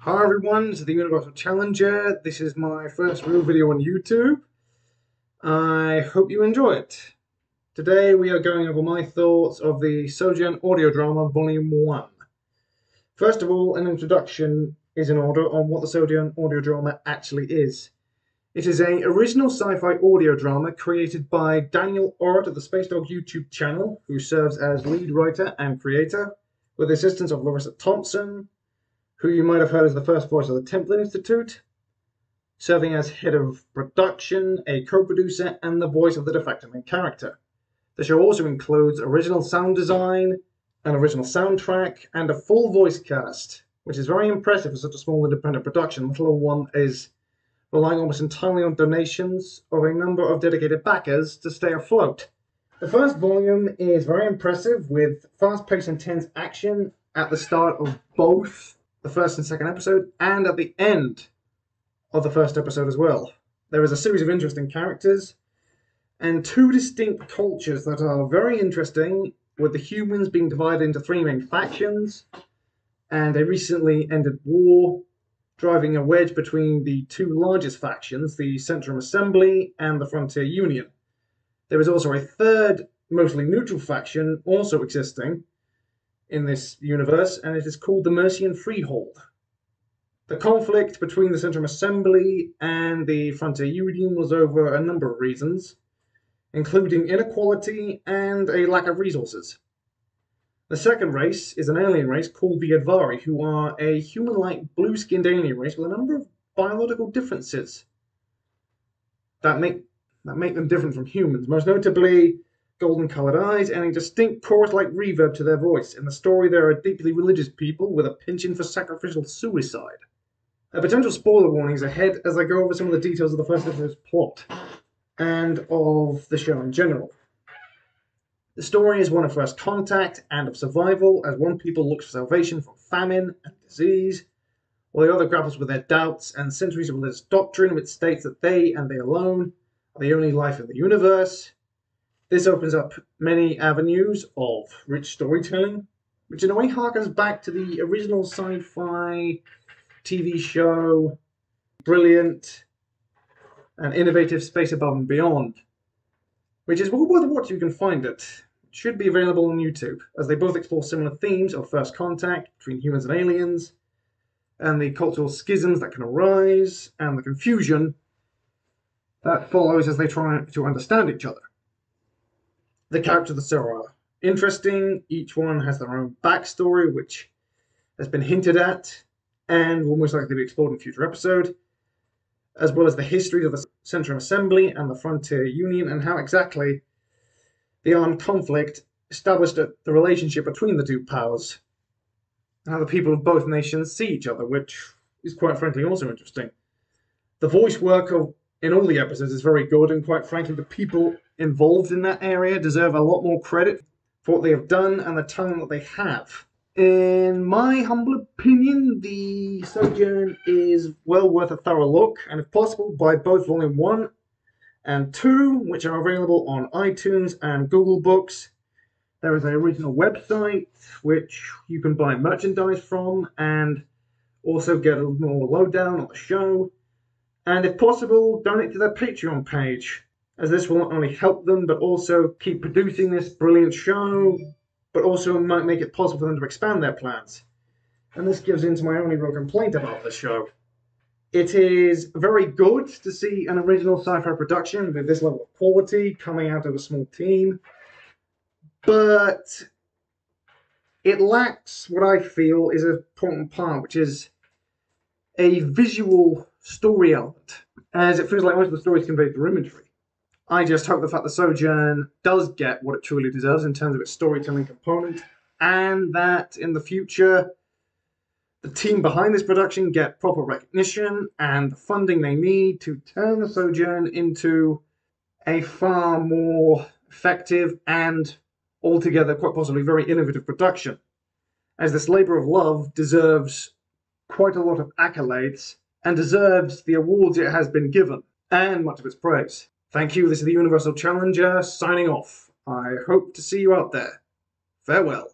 Hi everyone, this is the Universal Challenger. This is my first real video on YouTube. I hope you enjoy it. Today we are going over my thoughts of the Sojourn audio drama Volume 1. First of all, an introduction is in order on what the Sojourn audio drama actually is. It is an original sci-fi audio drama created by Daniel Orret of the SpaceDock YouTube channel, who serves as lead writer and creator, with the assistance of Larissa Thompson, who you might have heard as the first voice of the Templin Institute, serving as head of production, a co-producer, and the voice of the de facto main character. The show also includes original sound design, an original soundtrack, and a full voice cast, which is very impressive for such a small independent production, let alone one is relying almost entirely on donations of a number of dedicated backers to stay afloat. The first volume is very impressive, with fast-paced, intense action at the start of both the first and second episode, and at the end of the first episode as well. There is a series of interesting characters, and two distinct cultures that are very interesting, with the humans being divided into three main factions, and a recently ended war driving a wedge between the two largest factions, the Centrum Assembly and the Frontier Union. There is also a third, mostly neutral faction also existing in this universe, and it is called the Mercian Freehold. The conflict between the Centrum Assembly and the Frontier Union was over a number of reasons, including inequality and a lack of resources. The second race is an alien race called the Advari, who are a human-like blue-skinned alien race with a number of biological differences that make them different from humans, most notably golden-coloured eyes and a distinct chorus-like reverb to their voice. In the story, there are deeply religious people with a penchant for sacrificial suicide. A potential spoiler warning is ahead as I go over some of the details of the first episode's plot and of the show in general. The story is one of first contact and of survival, as one people looks for salvation from famine and disease, while the other grapples with their doubts and centuries of religious doctrine, which states that they and they alone are the only life in the universe. This opens up many avenues of rich storytelling, which in a way harkens back to the original sci-fi TV show, brilliant and innovative Space Above and Beyond, which is well worth a watch if you can find it. It should be available on YouTube, as they both explore similar themes of first contact between humans and aliens, and the cultural schisms that can arise, and the confusion that follows as they try to understand each other. The characters of the show are interesting. Each one has their own backstory, which has been hinted at and will most likely be explored in a future episode, as well as the history of the Centrum Assembly and the Frontier Union, and how exactly the armed conflict established the relationship between the two powers, and how the people of both nations see each other, which is quite frankly also interesting. The voice work in all the episodes is very good, and quite frankly the people involved in that area deserve a lot more credit for what they have done and the talent that they have. In my humble opinion, the Sojourn is well worth a thorough look, and if possible, buy both Volume 1 and 2, which are available on iTunes and Google Books. There is an original website which you can buy merchandise from and also get a more lowdown on the show. And if possible, donate to their Patreon page, as this will not only help them but also keep producing this brilliant show, but also might make it possible for them to expand their plans. And this gives into my only real complaint about the show. It is very good to see an original sci-fi production with this level of quality coming out of a small team, but it lacks what I feel is an important part, which is a visual story element, as it feels like most of the story is conveyed through imagery. I just hope the fact that Sojourn does get what it truly deserves in terms of its storytelling component, and that in the future the team behind this production get proper recognition and the funding they need to turn the Sojourn into a far more effective and altogether quite possibly very innovative production, as this labour of love deserves quite a lot of accolades and deserves the awards it has been given, and much of its praise. Thank you, this is the Universal Challenger, signing off. I hope to see you out there. Farewell.